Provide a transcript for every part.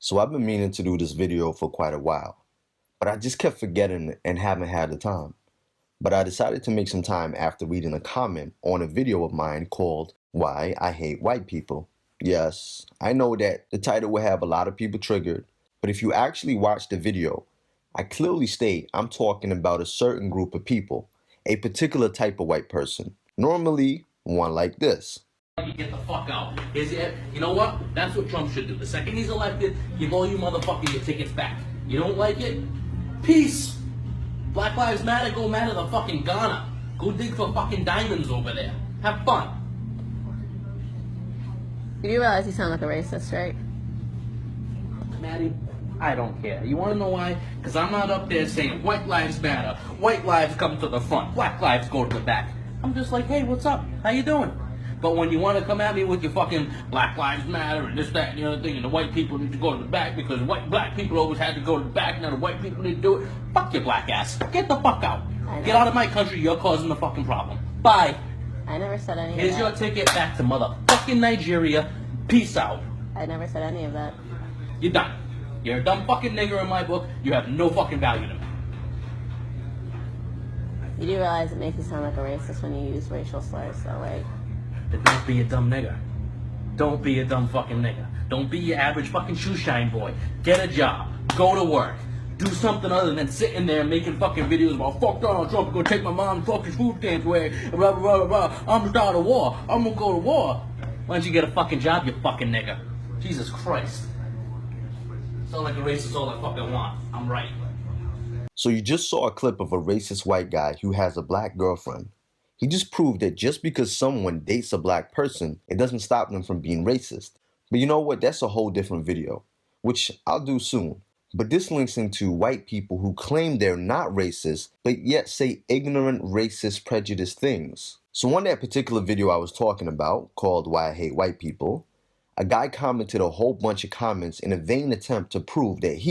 So I've been meaning to do this video for quite a while, but I just kept forgetting and haven't had the time. But I decided to make some time after reading a comment on a video of mine called Why I Hate White People. Yes, I know that the title will have a lot of people triggered, but if you actually watch the video, I clearly state I'm talking about a certain group of people, a particular type of white person, normally one like this. You get the fuck out. You know what? That's what Trump should do. The second he's elected, give all you motherfucker your tickets back. You don't like it? Peace. Black Lives Matter, go matter the fucking Ghana. Go dig for fucking diamonds over there. Have fun. You do realize you sound like a racist, right? Maddie, I don't care. You want to know why? Because I'm not up there saying white lives matter. White lives come to the front. Black lives go to the back. I'm just like, hey, what's up? How you doing? But when you want to come at me with your fucking Black Lives Matter and this, that, and the other thing, and the white people need to go to the back because black people always had to go to the back, now the white people need to do it. Fuck your black ass. Get the fuck out. Get out of my country. You're causing the fucking problem. Bye. I never said any of Here's that. your ticket back to motherfucking Nigeria. Peace out. I never said any of that. You're done. You're a dumb fucking nigger in my book. You have no fucking value to me. You do realize it makes you sound like a racist when you use racial slurs, though, right? Then don't be a dumb nigger. Don't be a dumb fucking nigger. Don't be your average fucking shoe shine boy. Get a job. Go to work. Do something other than sitting there making fucking videos about fuck Donald Trump, gonna take my mom's fucking food stamps away, blah, blah, blah, blah. I'm gonna start a war. I'm gonna go to war. Why don't you get a fucking job, you fucking nigger? Jesus Christ. Sound like a racist all I fucking want. I'm right. So you just saw a clip of a racist white guy who has a black girlfriend. He just proved that just because someone dates a black person, it doesn't stop them from being racist. But you know what? That's a whole different video, which I'll do soon. But this links into white people who claim they're not racist, but yet say ignorant, racist, prejudiced things. So on that particular video I was talking about, called Why I Hate White People, a guy commented a whole bunch of comments in a vain attempt to prove that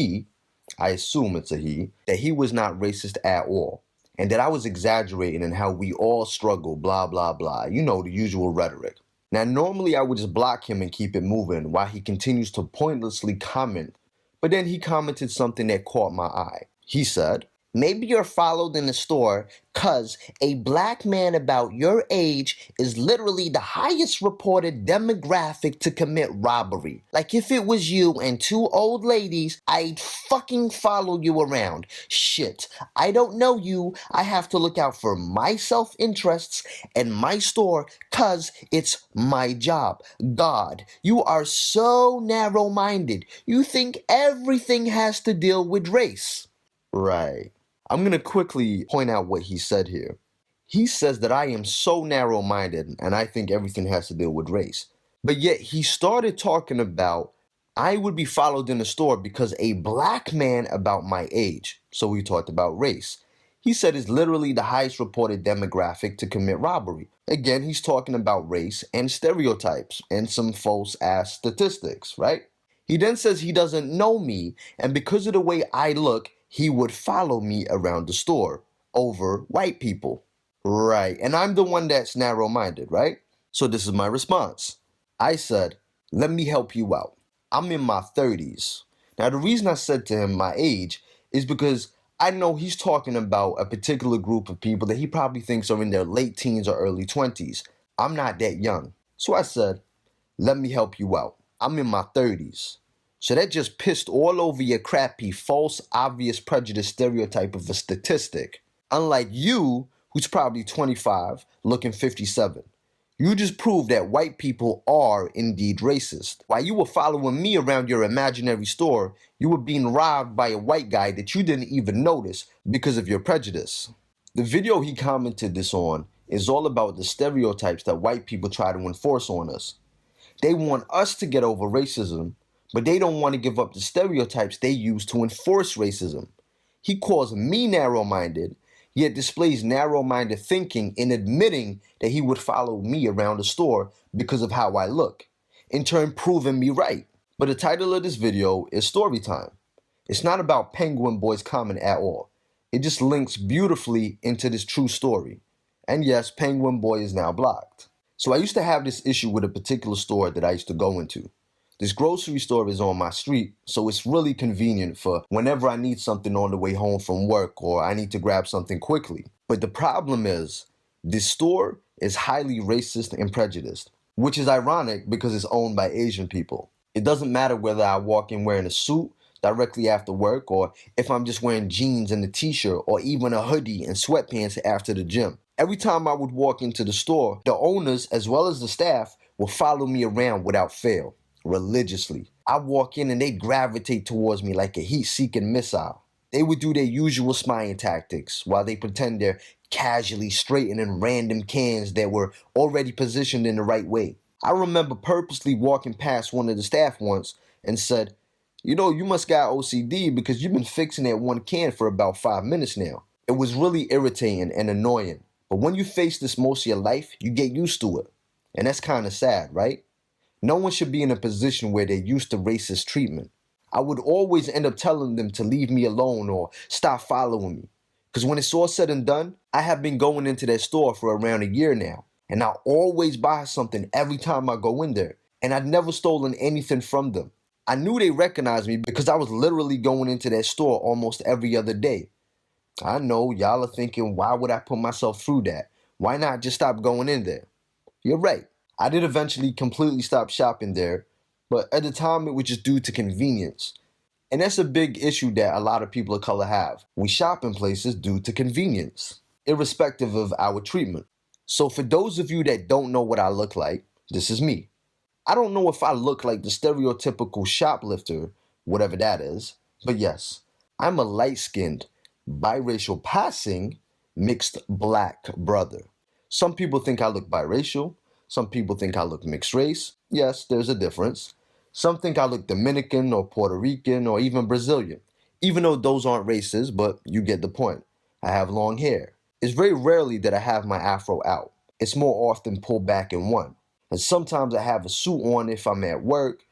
I assume it's a he, that he was not racist at all. And that I was exaggerating in how we all struggle, blah, blah, blah. You know, the usual rhetoric. Now, normally I would just block him and keep it moving while he continues to pointlessly comment. But then he commented something that caught my eye. He said, "Maybe you're followed in the store cause a black man about your age is literally the highest reported demographic to commit robbery. Like if it was you and two old ladies, I'd fucking follow you around. Shit, I don't know you. I have to look out for my self-interests and my store cause it's my job. God, you are so narrow-minded. You think everything has to deal with race." Right. I'm going to quickly point out what he said here. He says that I am so narrow-minded and I think everything has to deal with race. But yet he started talking about I would be followed in the store because a black man about my age. So he talked about race. He said it's literally the highest reported demographic to commit robbery. Again, he's talking about race and stereotypes and some false-ass statistics, right? He then says he doesn't know me, and because of the way I look, he would follow me around the store over white people. Right, and I'm the one that's narrow-minded, right? So this is my response. I said, let me help you out. I'm in my 30s. Now, the reason I said to him my age is because I know he's talking about a particular group of people that he probably thinks are in their late teens or early 20s. I'm not that young. So I said, let me help you out. I'm in my 30s. So that just pissed all over your crappy, false, obvious prejudice stereotype of a statistic. Unlike you, who's probably 25, looking 57. You just proved that white people are indeed racist. While you were following me around your imaginary store, you were being robbed by a white guy that you didn't even notice because of your prejudice. The video he commented this on is all about the stereotypes that white people try to enforce on us. They want us to get over racism, but they don't want to give up the stereotypes they use to enforce racism. He calls me narrow-minded, yet displays narrow-minded thinking in admitting that he would follow me around the store because of how I look, in turn proving me right. But the title of this video is Story Time. It's not about Penguin Boy's comment at all. It just links beautifully into this true story. And yes, Penguin Boy is now blocked. So I used to have this issue with a particular store that I used to go into. This grocery store is on my street, so it's really convenient for whenever I need something on the way home from work or I need to grab something quickly. But the problem is, this store is highly racist and prejudiced, which is ironic because it's owned by Asian people. It doesn't matter whether I walk in wearing a suit directly after work or if I'm just wearing jeans and a t-shirt or even a hoodie and sweatpants after the gym. Every time I would walk into the store, the owners as well as the staff will follow me around without fail, religiously. I walk in and they gravitate towards me like a heat-seeking missile. They would do their usual smiling tactics while they pretend they're casually straightening random cans that were already positioned in the right way. I remember purposely walking past one of the staff once and said, "You know, you must got OCD because you've been fixing that one can for about 5 minutes now." It was really irritating and annoying. But when you face this most of your life, you get used to it. And that's kind of sad, right? No one should be in a position where they're used to racist treatment. I would always end up telling them to leave me alone or stop following me. Because when it's all said and done, I have been going into that store for around a year now. And I always buy something every time I go in there. And I've never stolen anything from them. I knew they recognized me because I was literally going into that store almost every other day. I know y'all are thinking, why would I put myself through that? Why not just stop going in there? You're right. I did eventually completely stop shopping there, but at the time it was just due to convenience. And that's a big issue that a lot of people of color have. We shop in places due to convenience, irrespective of our treatment. So for those of you that don't know what I look like, this is me. I don't know if I look like the stereotypical shoplifter, whatever that is, but yes, I'm a light-skinned, biracial passing, mixed black brother. Some people think I look biracial. Some people think I look mixed race. Yes, there's a difference. Some think I look Dominican or Puerto Rican or even Brazilian, even though those aren't races, but you get the point. I have long hair. It's very rarely that I have my afro out. It's more often pulled back in one. And sometimes I have a suit on if I'm at work.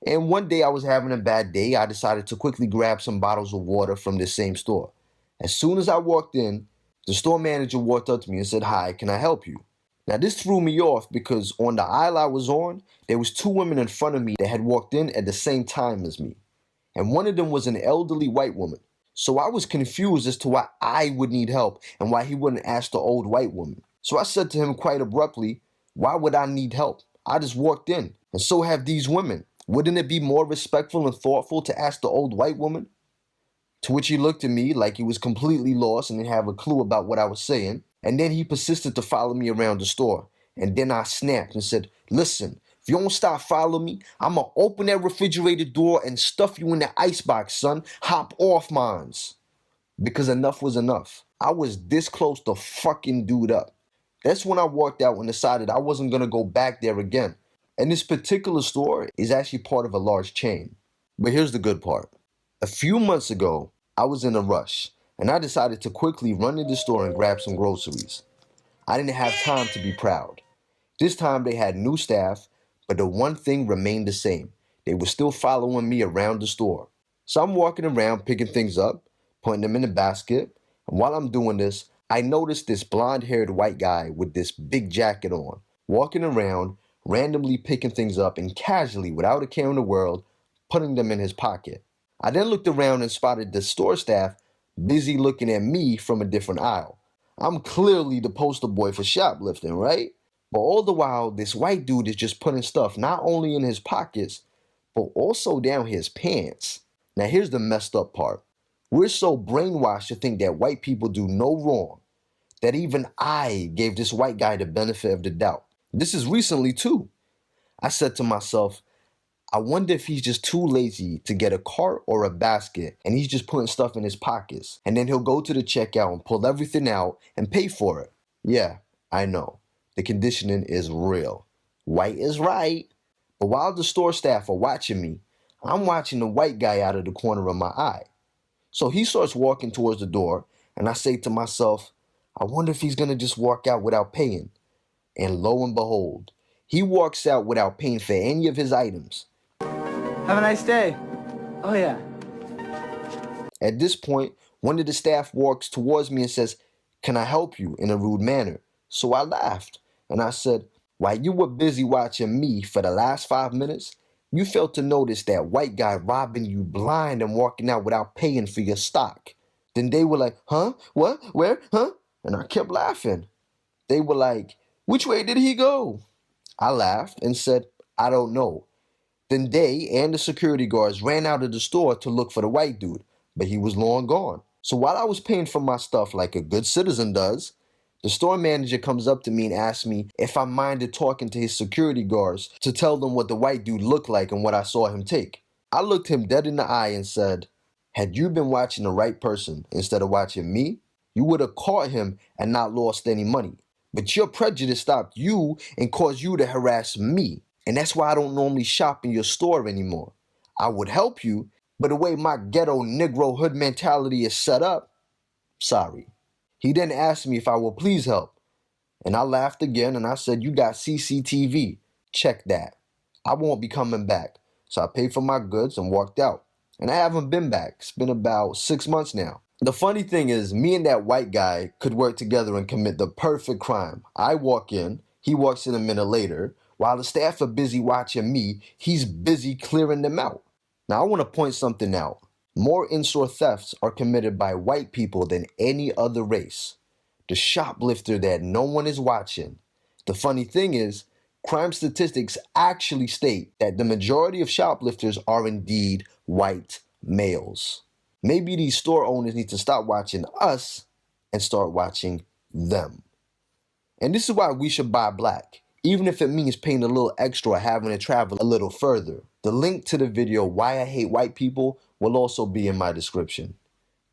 And one day I was having a bad day. I decided to quickly grab some bottles of water from this same store. As soon as I walked in, the store manager walked up to me and said, "Hi, can I help you?" Now this threw me off because on the aisle I was on, there was two women in front of me that had walked in at the same time as me. And one of them was an elderly white woman. So I was confused as to why I would need help and why he wouldn't ask the old white woman. So I said to him quite abruptly, "Why would I need help? I just walked in, and so have these women. Wouldn't it be more respectful and thoughtful to ask the old white woman?" To which he looked at me like he was completely lost and didn't have a clue about what I was saying. And then he persisted to follow me around the store. And then I snapped and said, "Listen, if you don't stop following me, I'm going to open that refrigerator door and stuff you in the icebox, son. Hop off mines." Because enough was enough. I was this close to fucking dude up. That's when I walked out and decided I wasn't going to go back there again. And this particular store is actually part of a large chain. But here's the good part. A few months ago, I was in a rush, and I decided to quickly run to the store and grab some groceries. I didn't have time to be proud. This time they had new staff, but the one thing remained the same. They were still following me around the store. So I'm walking around picking things up, putting them in the basket, and while I'm doing this, I noticed this blonde-haired white guy with this big jacket on, walking around, randomly picking things up and casually, without a care in the world, putting them in his pocket. I then looked around and spotted the store staff busy looking at me from a different aisle. I'm clearly the poster boy for shoplifting, right? But all the while, this white dude is just putting stuff not only in his pockets, but also down his pants. Now here's the messed up part. We're so brainwashed to think that white people do no wrong, that even I gave this white guy the benefit of the doubt. This is recently too. I said to myself, I wonder if he's just too lazy to get a cart or a basket and he's just putting stuff in his pockets. And then he'll go to the checkout and pull everything out and pay for it. Yeah, I know. The conditioning is real. White is right. But while the store staff are watching me, I'm watching the white guy out of the corner of my eye. So he starts walking towards the door and I say to myself, I wonder if he's going to just walk out without paying. And lo and behold, he walks out without paying for any of his items. Have a nice day. Oh, yeah. At this point, one of the staff walks towards me and says, "Can I help you?" in a rude manner. So I laughed and I said, "While you were busy watching me for the last 5 minutes, You failed to notice that white guy robbing you blind and walking out without paying for your stock. Then they were like, huh? What? Where? Huh? And I kept laughing. They were like, which way did he go? I laughed and said, I don't know. Then they and the security guards ran out of the store to look for the white dude, but he was long gone. So while I was paying for my stuff like a good citizen does, the store manager comes up to me and asks me if I minded talking to his security guards to tell them what the white dude looked like and what I saw him take. I looked him dead in the eye and said, had you been watching the right person instead of watching me, you would have caught him and not lost any money. But your prejudice stopped you and caused you to harass me. And that's why I don't normally shop in your store anymore. I would help you, but the way my ghetto Negro hood mentality is set up, sorry. He then asked me if I will please help. And I laughed again and I said, you got CCTV. Check that. I won't be coming back. So I paid for my goods and walked out. And I haven't been back. It's been about 6 months now. The funny thing is, me and that white guy could work together and commit the perfect crime. I walk in, he walks in a minute later. While the staff are busy watching me, he's busy clearing them out. Now I want to point something out. More in-store thefts are committed by white people than any other race. The shoplifter that no one is watching. The funny thing is, crime statistics actually state that the majority of shoplifters are indeed white males. Maybe these store owners need to stop watching us and start watching them. And this is why we should buy black, even if it means paying a little extra or having to travel a little further. The link to the video, Why I Hate White People, will also be in my description.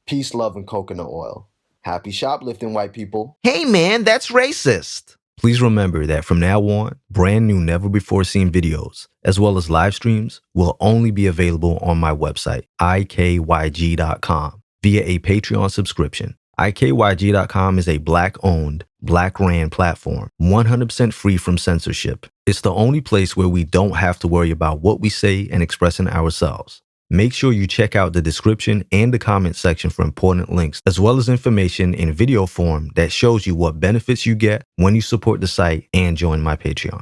Peace, love, and coconut oil. Happy shoplifting, white people. Hey man, that's racist. Please remember that from now on, brand new never before seen videos, as well as live streams, will only be available on my website, ikyg.com, via a Patreon subscription. ikyg.com is a black-owned, black-ran platform, 100% free from censorship. It's the only place where we don't have to worry about what we say and expressing ourselves. Make sure you check out the description and the comment section for important links, as well as information in video form that shows you what benefits you get when you support the site and join my Patreon.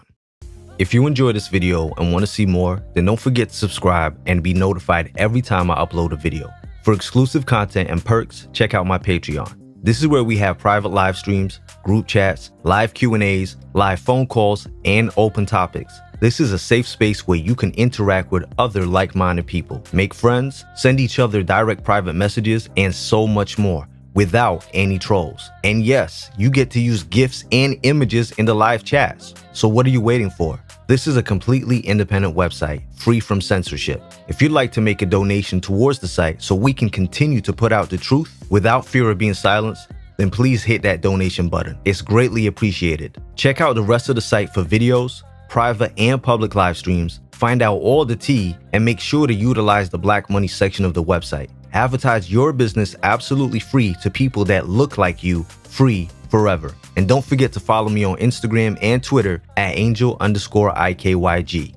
If you enjoyed this video and want to see more, then don't forget to subscribe and be notified every time I upload a video. For exclusive content and perks, check out my Patreon. This is where we have private live streams, group chats, live Q&As, live phone calls, and open topics. This is a safe space where you can interact with other like-minded people, make friends, send each other direct private messages, and so much more without any trolls. And yes, you get to use GIFs and images in the live chats. So what are you waiting for? This is a completely independent website, free from censorship. If you'd like to make a donation towards the site so we can continue to put out the truth without fear of being silenced, then please hit that donation button. It's greatly appreciated. Check out the rest of the site for videos, private and public live streams, find out all the tea, and make sure to utilize the Black Money section of the website. Advertise your business absolutely free to people that look like you, free forever. And don't forget to follow me on Instagram and Twitter at angel_IKYG.